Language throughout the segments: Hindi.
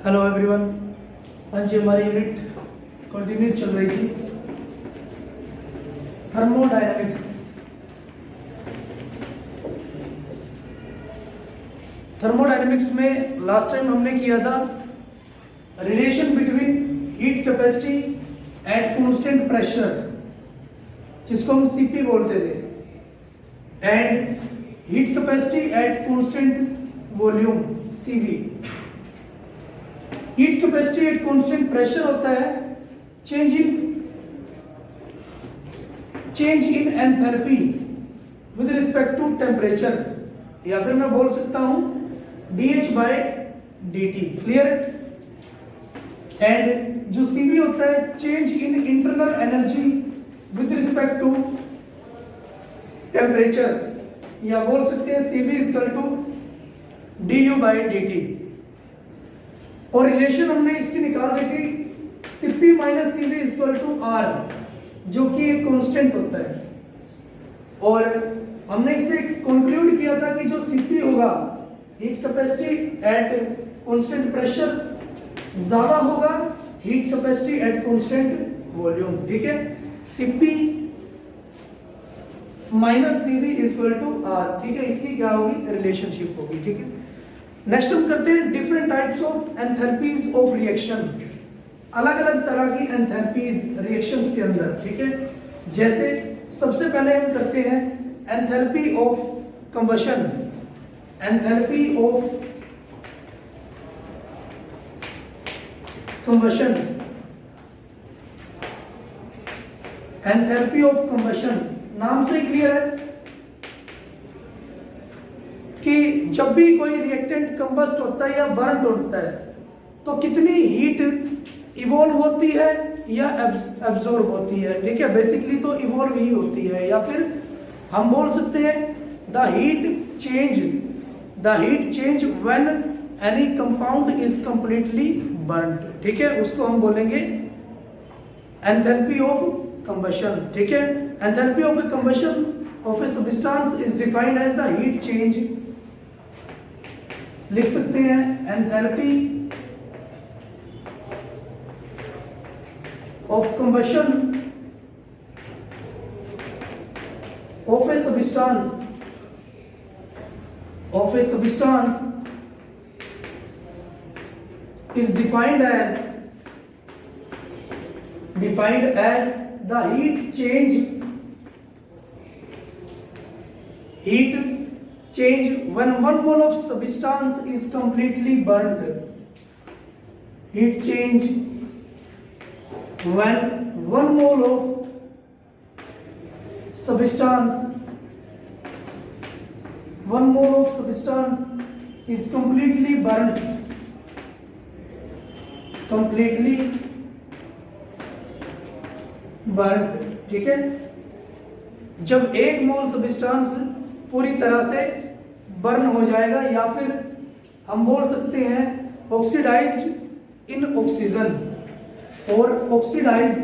Hello everyone. आज हमारी यूनिट कंटिन्यू चल रही थी थर्मोडायनामिक्स। थर्मोडायनामिक्स में लास्ट टाइम हमने किया था relation between heat capacity at constant pressure, जिसको हम सीपी बोलते थे, and heat capacity at constant volume CV. Heat capacity at constant pressure होता है change in enthalpy with respect to temperature, या फिर मैं बोल सकता हूं dH/dt। क्लियर? एंड जो CV होता है change in internal energy with respect to temperature, या बोल सकते हैं CV = du/dt। और रिलेशन हमने इसकी निकाल दी थी Cp - Cv = R, जो कि एक कांस्टेंट होता है। और हमने इससे कंक्लूड किया था कि जो Cp होगा heat capacity at constant pressure ज्यादा होगा heat capacity at constant volume. ठीक है, Cp - Cv = R। ठीक है, इसकी क्या होगी? रिलेशनशिप होगी। ठीक है, नेक्स्ट हम करते हैं different types of enthalpies of reaction. अलग अलग तरह की एंथैल्पीज रिएक्शंस के अंदर। ठीक है, जैसे सबसे पहले हम करते हैं enthalpy of combustion. Enthalpy of combustion, enthalpy of combustion नाम से क्लियर है कि जब भी कोई रिएक्टेंट कंबस्ट होता है या बर्न होता है तो कितनी हीट इवॉल्व होती है या एब्जॉर्ब होती है। ठीक है, बेसिकली तो इवॉल्व ही होती है, या फिर हम बोल सकते हैं the heat change when any compound is completely burned. ठीक है, उसको हम बोलेंगे एंथैल्पी ऑफ कंबशन। ठीक है, enthalpy of a combustion of a substance is defined as the heat change. लिख सकते हैं enthalpy of combustion of a substance is defined as the heat change when 1 mole of substance is completely burned. Heat change when 1 mole of substance is completely burned. ठीक है, जब 1 मोल सब्सटेंस पूरी तरह से बर्न हो जाएगा, या फिर हम बोल सकते हैं ऑक्सीडाइज्ड इन ऑक्सीजन, और ऑक्सीडाइज्ड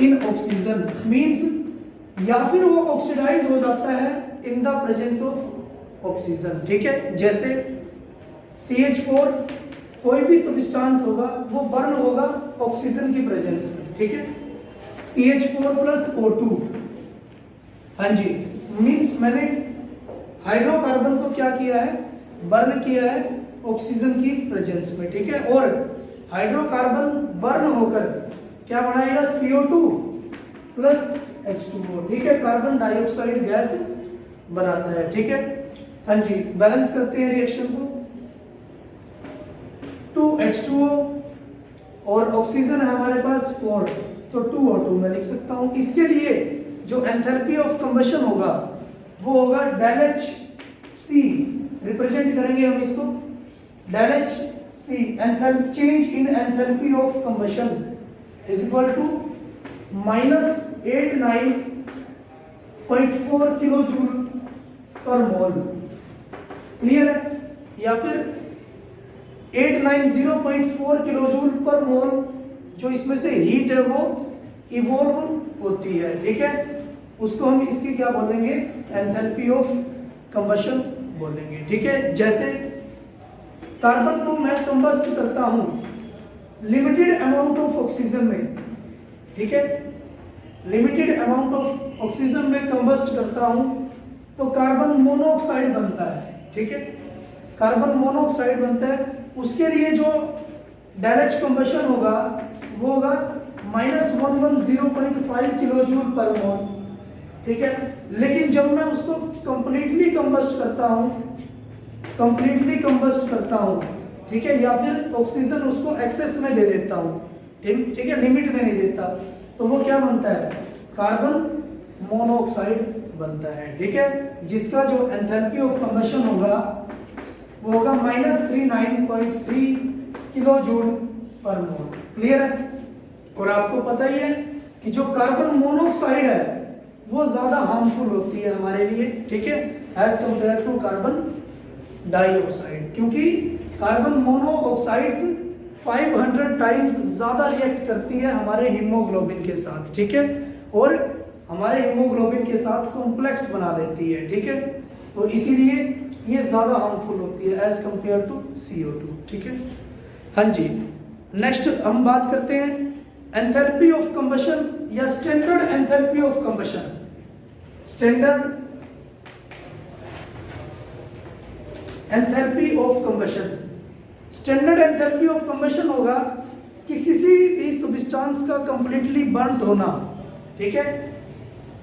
इन ऑक्सीजन मींस या फिर वो ऑक्सीडाइज हो जाता है in the presence of oxygen. ठीक है, जैसे CH4 कोई भी सब्सटेंस होगा वो बर्न होगा ऑक्सीजन की प्रेजेंस में। ठीक है, CH4 + O2। हाँ जी, मींस मैंने हाइड्रोकार्बन को क्या किया है? बर्न किया है ऑक्सीजन की प्रेजेंस में। ठीक है, और हाइड्रोकार्बन बर्न होकर क्या बनाएगा? CO2 + H2O। ठीक है, कार्बन डाइऑक्साइड गैस बनाता है। ठीक है, हाँ जी, बैलेंस करते हैं रिएक्शन को। 2H2O और ऑक्सीजन है हमारे पास 4, तो 2O2 मैं लिख सकता हूं। इसके लिए जो एंथैल्पी ऑफ कंबशन होगा वो होगा ΔHc। रिप्रेजेंट करेंगे हम इसको ΔHc, enthalpy change in enthalpy of combustion = -89.4 kJ/mol। Clear है? या फिर 890.4 kJ/mol जो इसमें से हीट है वो इवॉल्व होती है। ठीक है, उसको हम इसकी क्या बोलेंगे? एंथैल्पी ऑफ कंबशन बोलेंगे, ठीक है। जैसे कार्बन को मैं कंबस्ट करता हूं लिमिटेड अमाउंट ऑफ ऑक्सीजन में, ठीक है, लिमिटेड अमाउंट ऑफ ऑक्सीजन में कंबस्ट करता हूं तो कार्बन मोनोऑक्साइड बनता है, ठीक है, कार्बन मोनोऑक्साइड बनता है। उसके लिए जो डायरेक्ट कंबशन होगा वो होगा -110.5 किलोजूल पर मोल, ठीक है। लेकिन जब मैं उसको कंप्लीटली कंबस्ट करता हूं, ठीक है, या फिर ऑक्सीजन उसको एक्सेस में दे देता हूं, ठीक है, लिमिट में नहीं देता, तो वो क्या बनता है, कार्बन मोनोऑक्साइड बनता है, ठीक है, जिसका जो एंथैल्पी ऑफ कंबशन होगा वो होगा -39.3 किलोजूल पर मोल। क्लियर है। और आपको पता ही है कि जो कार्बन मोनोऑक्साइड है वो ज्यादा हार्मफुल होती है हमारे लिए, ठीक है, as compare to carbon dioxide, क्योंकि कार्बन मोनोऑक्साइड्स 500 टाइम्स ज्यादा रिएक्ट करती है हमारे हीमोग्लोबिन के साथ, ठीक है, और हमारे हीमोग्लोबिन के साथ कॉम्प्लेक्स बना देती है, ठीक है, तो इसीलिए ये ज्यादा हार्मफुल होती है एज कंपेयर टू CO2, ठीक है। हाँ जी, नेक्स्ट हम बात करते हैं एंथैल्पी ऑफ कंबशन या standard enthalpy of combustion. Standard enthalpy of combustion, standard enthalpy of combustion होगा कि किसी भी सब्सटेंस का कंप्लीटली बर्न्ड होना, ठीक है,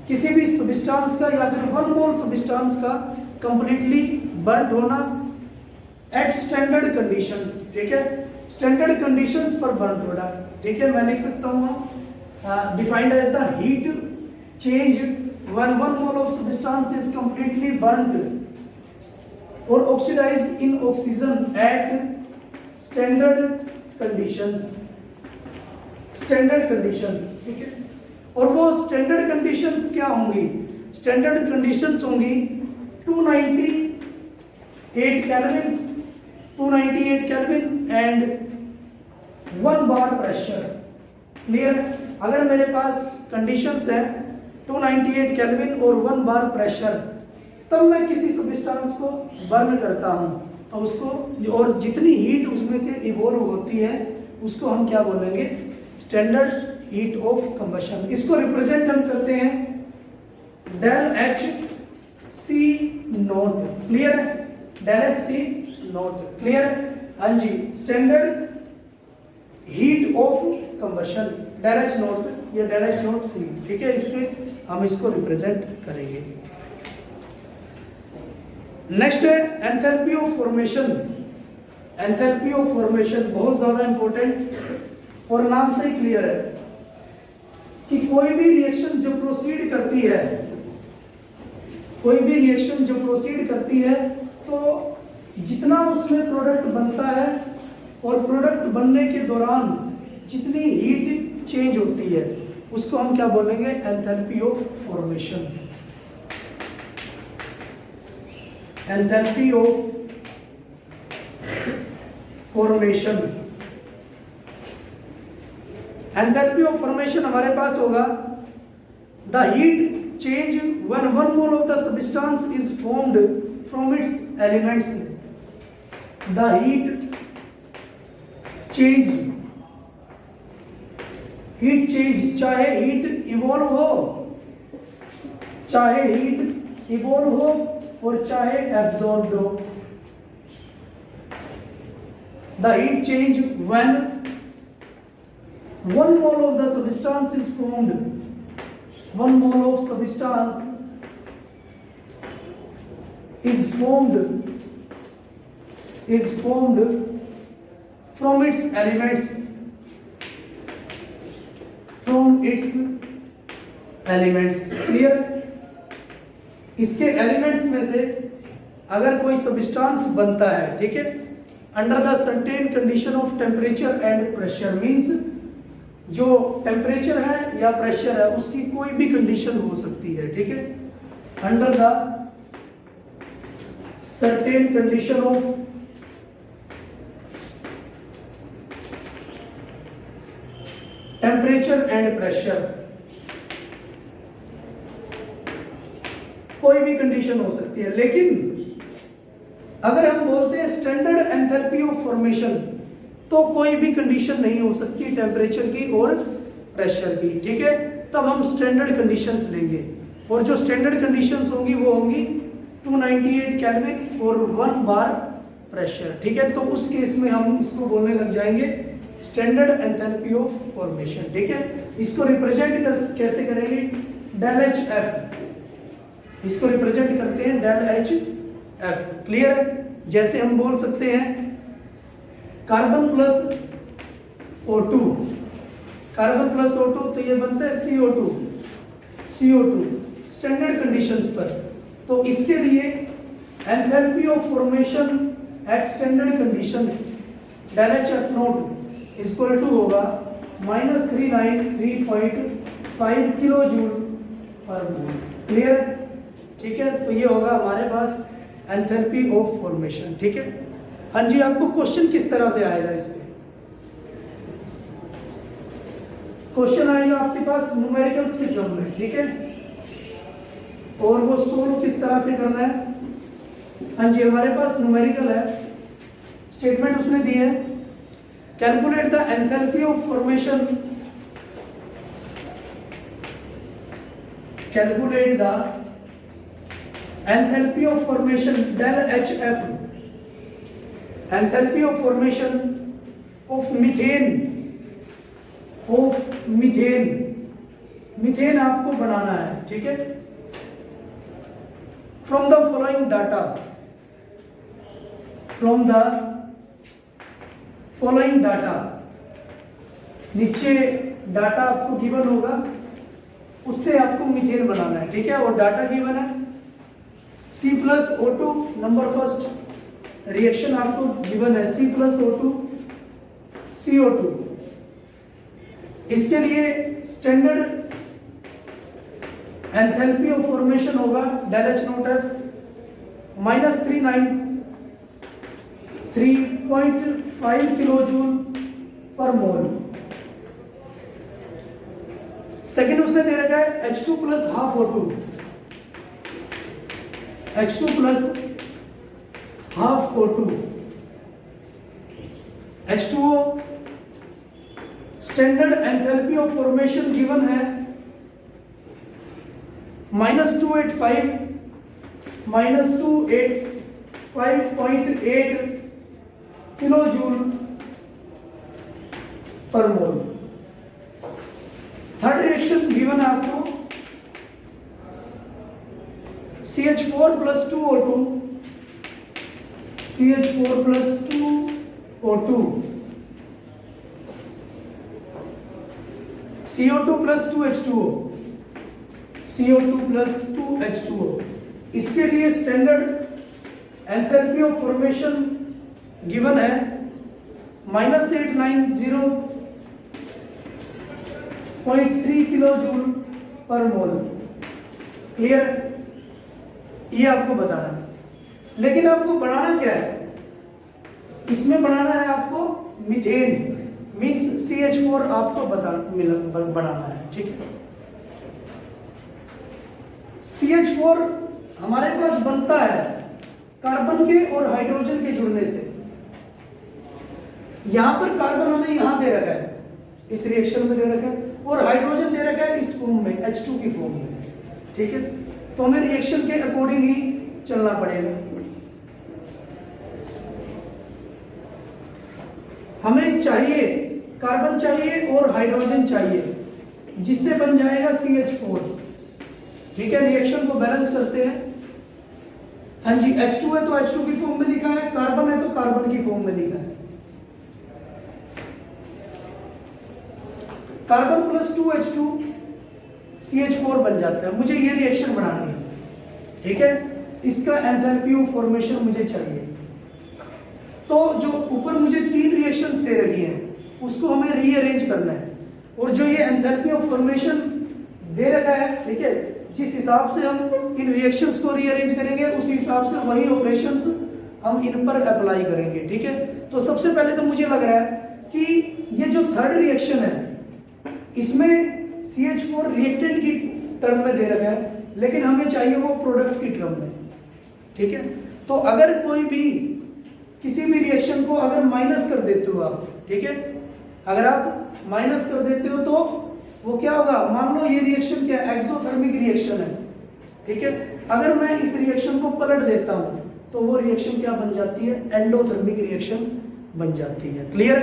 किसी भी सब्सटेंस का या फिर 1 मोल सब्सटेंस का कंप्लीटली बर्न्ड होना एट स्टैंडर्ड कंडीशंस, ठीक है, स्टैंडर्ड कंडीशंस पर बर्न्ड होना, ठीक है। मैं लिख सकता हूं defined as the heat change when 1 mole of substance is completely burnt or oxidized in oxygen at standard conditions, ठीक है। और वो स्टैंडर्ड कंडीशंस क्या होंगी, स्टैंडर्ड कंडीशंस होंगी 298 kelvin and 1 bar pressure. Clear. अगर मेरे पास कंडीशंस है 298 केल्विन और 1 बार प्रेशर, तब मैं किसी सब्सटेंस को बर्न करता हूं तो उसको, और जितनी हीट उसमें से इवोल्व होती है उसको हम क्या बोलेंगे, स्टैंडर्ड हीट ऑफ कंबशन। इसको रिप्रेजेंट हम करते हैं del H C naught. Clear है, del H C naught. Clear है, हाँ जी, standard heat of combustion del H naught या डेल एच नोट सी, ठीक है, इससे हम इसको रिप्रेजेंट करेंगे। नेक्स्ट है enthalpy of formation. Enthalpy of formation बहुत ज्यादा इंपॉर्टेंट और नाम से ही क्लियर है कि कोई भी रिएक्शन जब प्रोसीड करती है, कोई भी रिएक्शन जब प्रोसीड करती है तो जितना उसमें प्रोडक्ट बनता है और प्रोडक्ट बनने के दौरान जितनी हीट चेंज होती है उसको हम क्या बोलेंगे, enthalpy of formation. Enthalpy of formation, enthalpy of formation हमारे पास होगा the heat change when 1 mole of the substance is formed from its elements. The heat change, heat change, चाहे हीट इवॉल्व हो, चाहे हीट इवॉल्व हो और चाहे एब्जॉर्ब्ड हो। The heat change when 1 mole of the substance is formed, 1 mole of substance is formed from its elements, clear. इसके एलिमेंट्स में से अगर कोई सब्सटेंस बनता है, ठीक है, under the certain condition of temperature and pressure, means जो टेम्परेचर है या प्रेशर है उसकी कोई भी कंडीशन हो सकती है, ठीक है, under the certain condition of temperature and pressure, कोई भी कंडीशन हो सकती है, लेकिन अगर हम बोलते हैं स्टैंडर्ड एंथैल्पी ऑफ फॉर्मेशन, तो कोई भी कंडीशन नहीं हो सकती टेम्परेचर की और प्रेशर की, ठीक है। तब हम स्टैंडर्ड कंडीशंस लेंगे, और जो स्टैंडर्ड कंडीशंस होंगी वो होंगी 298 केल्विन और 1 बार प्रेशर, ठीक है। तो उस केस में हम इसको बोलने लग जाएंगे स्टैंडर्ड एंथैल्पी ऑफ फॉर्मेशन, ठीक है। इसको रिप्रेजेंट कैसे करेंगे, डेल एच एफ, इसको रिप्रेजेंट करते हैं डेल एच एफ, क्लियर है। जैसे हम बोल सकते हैं carbon plus O2, carbon plus O2, तो ये बनता है CO2, CO2 स्टैंडर्ड कंडीशंस पर। तो इसके लिए enthalpy of formation at standard conditions del H F naught equal to होगा -393.5 किलो जूल पर मोल, क्लियर, ठीक है। तो ये होगा हमारे पास एंथैल्पी ऑफ फॉर्मेशन, ठीक है। हाँ जी, आपको क्वेश्चन किस तरह से आएगा, इस पे क्वेश्चन आएगा आपके पास न्यूमेरिकल्स के टर्म में, ठीक है। और वो सोल्व किस तरह से करना है, हाँ जी, हमारे पास न्यूमेरिकल है, स्टेटमेंट उसने दी है, calculate the enthalpy of formation, calculate the enthalpy of formation del H F, enthalpy of formation of methane, of methane, methane आपको बनाना है, ठीक है। From the following data, from the following data, नीचे डाटा आपको गिवन होगा, उससे आपको मीथेन बनाना है, ठीक है। और डाटा गिवन है C+O2 नंबर फर्स्ट, रिएक्शन आपको गिवन है C+O2 CO2। इसके लिए स्टैंडर्ड एंथैल्पी ऑफ फॉर्मेशन होगा del H naught F -393.5 kilo joule per mole. Second उसने दे रखा है H2 plus half O2, H2 plus half O2, H2O standard enthalpy of formation given है -285.8 किलो जूल पर मोल। थर्ड रिएक्शन गिवन है आपको CH4 plus 2O2, CH4 plus 2O2, CO2 plus 2H2O, CO2 plus 2H2O। इसके लिए standard enthalpy of formation given है -890.3 किलो जूल पर मोल, क्लियर, ये आपको बताना है। लेकिन आपको बनाना क्या है, इसमें बनाना है आपको मीथेन, मीन्स CH4 आपको बनाना है, ठीक है। CH4 हमारे पास बनता है कार्बन के और हाइड्रोजन के जुड़ने से। यहां पर कार्बन हमें यहां दे रखा है, इस रिएक्शन में दे रखा है, और हाइड्रोजन दे रखा है इस फॉर्म में, H2 की फॉर्म में, ठीक है। तो हमें रिएक्शन के अकॉर्डिंग ही चलना पड़ेगा। हमें चाहिए कार्बन चाहिए और हाइड्रोजन चाहिए, जिससे बन जाएगा CH4, ठीक है। रिएक्शन को बैलेंस करते हैं। हाँ जी, H2 है तो H2 की फॉर्म में लिखा है, कार्बन है तो कार्बन की फॉर्म में लिखा है। कार्बन प्लस 2H2 CH4 बन जाता है। मुझे ये रिएक्शन बनानी है, ठीक है। इसका एंथैल्पी ऑफ फॉर्मेशन मुझे चाहिए। तो जो ऊपर मुझे 3 रिएक्शंस दे रखी हैं, उसको हमें रीअरेंज करना है, और जो ये एंथैल्पी ऑफ फॉर्मेशन दे रखा है, ठीक है, जिस हिसाब से हम इन रिएक्शंस को रीअरेंज करेंगे, उसी हिसाब से वही ऑपरेशंस हम इन पर अप्लाई करेंगे, ठीक है। तो सबसे पहले तो मुझे लग रहा है कि ये जो थर्ड रिएक्शन है, इसमें CH4 रिएक्टेंट की टर्म में दे रखा है, लेकिन हमें चाहिए वो प्रोडक्ट की टर्म में, ठीक है। तो अगर कोई भी किसी भी रिएक्शन को अगर माइनस कर देते हो आप, ठीक है, अगर आप माइनस कर देते हो तो वो क्या होगा, मान लो ये रिएक्शन क्या है, एक्सोथर्मिक रिएक्शन है, ठीक है, अगर मैं इस रिएक्शन को पलट देता हूं तो वो रिएक्शन क्या बन जाती है, एंडोथर्मिक रिएक्शन बन जाती है। क्लियर?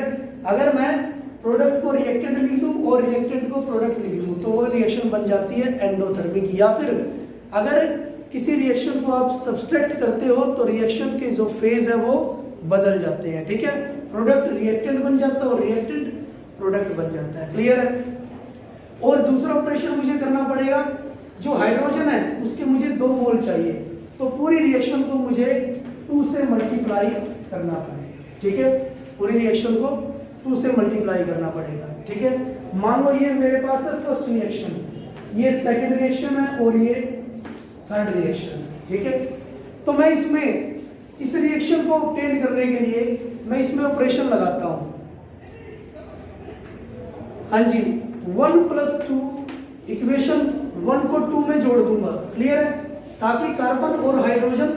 अगर मैं प्रोडक्ट को रिएक्टेंट लिख दूं और रिएक्टेंट को प्रोडक्ट लिख दूं तो वो रिएक्शन बन जाती है एंडोथर्मिक। या फिर अगर किसी रिएक्शन को आप सब्सट्रैक्ट करते हो तो रिएक्शन के जो फेज है वो बदल जाते हैं, ठीक है, प्रोडक्ट रिएक्टेंट बन जाता है और रिएक्टेंट प्रोडक्ट बन जाता है। क्लियर है? और दूसरा ऑपरेशन मुझे करना पड़ेगा, जो हाइड्रोजन है उसके मुझे 2 मोल चाहिए, तो पूरी रिएक्शन को मुझे 2 से मल्टीप्लाई करना पड़ेगा, ठीक है, पूरी रिएक्शन को 2 से मल्टीप्लाई करना पड़ेगा, ठीक है। मान लो ये मेरे पास है फर्स्ट रिएक्शन, ये सेकंड रिएक्शन है और ये थर्ड रिएक्शन, ठीक है। तो मैं इसमें इस रिएक्शन को ऑब्टेन करने के लिए मैं इसमें ऑपरेशन लगाता हूं, हाँ जी, 1 + 2 इक्वेशन 1 को 2 में जोड़ दूंगा। क्लियर है? ताकि कार्बन और हाइड्रोजन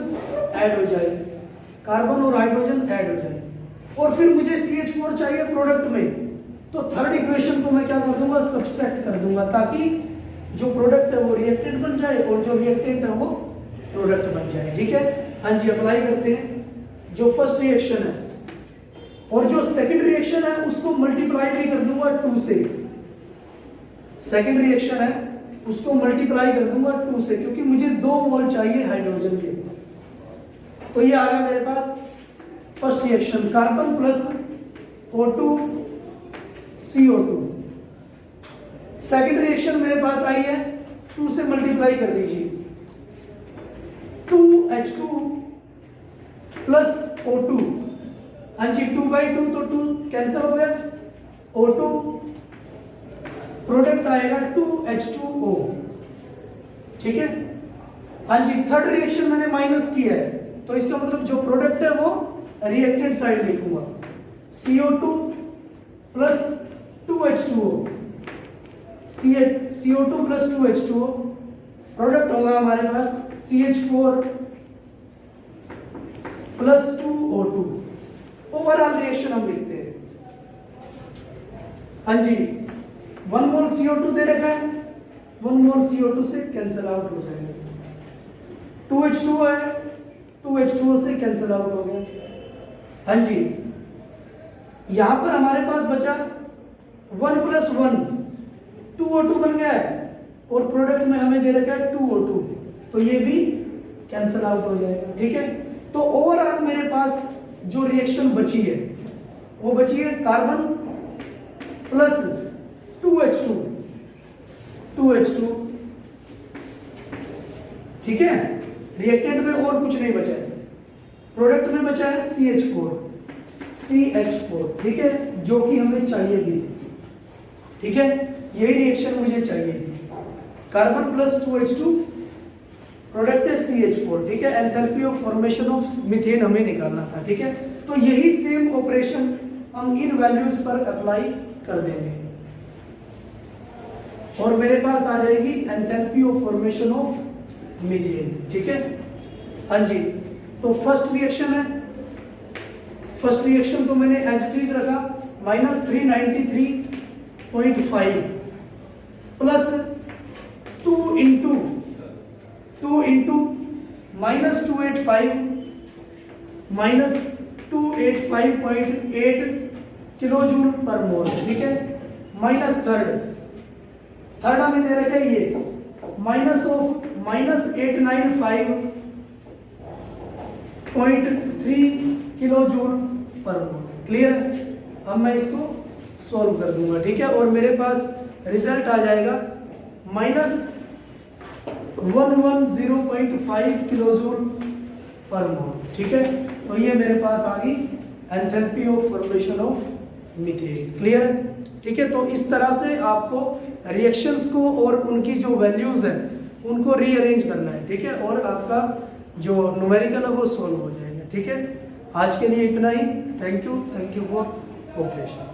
ऐड हो जाए, कार्बन और हाइड्रोजन ऐड हो जाए। और फिर मुझे CH4 चाहिए प्रोडक्ट में, तो थर्ड इक्वेशन को मैं क्या कर दूंगा, सब्सट्रैक्ट कर दूंगा, ताकि जो प्रोडक्ट है वो रिएक्टेंट बन जाए और जो रिएक्टेंट है वो प्रोडक्ट बन जाए, ठीक है। हाँ जी, अप्लाई करते हैं। जो फर्स्ट रिएक्शन है और जो सेकंड रिएक्शन है उसको मल्टीप्लाई भी कर दूंगा 2 से, सेकंड रिएक्शन है उसको मल्टीप्लाई कर दूंगा 2 से, क्योंकि मुझे 2 मोल चाहिए हाइड्रोजन के। तो ये आ गया मेरे पास first reaction, carbon plus O2 CO2। Second reaction मेरे पास आई है, 2 से मल्टीप्लाई कर दीजिए, 2H2 प्लस O2, हाँ जी, 2/2 तो 2 कैंसिल हो गया, O2 प्रोडक्ट आएगा 2H2O, ठीक है। हाँ जी, थर्ड रिएक्शन मैंने माइनस किया है, तो इसका मतलब जो प्रोडक्ट है वो रिएक्टेंट साइड लिखूंगा, CO2 plus 2H2O, CO2 plus 2H2O, product होगा हमारे पास CH4 plus 2O2। Overall reaction हम लिखते हैं, हाँ जी, 1 मोल CO2 दे रखा है, 1 मोल CO2 से कैंसिल आउट हो जाएगा, 2H2O है, 2H2O से कैंसिल आउट हो गया, हाँ जी। यहां पर हमारे पास बचा 1 + 1 2O2 बन गया है और प्रोडक्ट में हमें दे रखा है 2O2, तो ये भी कैंसिल आउट हो जाएगा, ठीक है। तो ओवरऑल मेरे पास जो रिएक्शन बची है वो बची है कार्बन प्लस 2H2, ठीक है। रिएक्टेंट में और कुछ नहीं बचा है, प्रोडक्ट में बचा है CH4, ठीक है, जो कि हमें चाहिए भी, ठीक है, यही रिएक्शन मुझे चाहिए थी। कार्बन प्लस 2H2, प्रोडक्ट है CH4, ठीक है, enthalpy of formation of methane हमें निकालना था, ठीक है। तो यही सेम ऑपरेशन हम इन वैल्यूज पर अप्लाई कर देंगे और मेरे पास आ जाएगी enthalpy of formation of methane, ठीक है। हाँ जी, तो फर्स्ट रिएक्शन है, फर्स्ट रिएक्शन को मैंने एज इट इज रखा, -393.5 plus 2 into -285 -285.8 kilo joule per मोल, ठीक है, माइनस थर्ड हमें दे रखा है ये -895.3 किलो जूल पर मोल। क्लियर? अब मैं इसको सॉल्व कर दूंगा, ठीक है, और मेरे पास रिजल्ट आ जाएगा -110.5 किलो जूल पर मोल, ठीक है। तो ये मेरे पास आ गई enthalpy of formation of methane. Clear? ठीक है, तो इस तरह से आपको रिएक्शंस को और उनकी जो वैल्यूज हैं उनको रीअरेंज करना है, ठीक है, और आपका जो न्यूमेरिकल है वो सॉल्व हो जाएगा, ठीक है। आज के लिए इतना ही। Thank you for cooperation.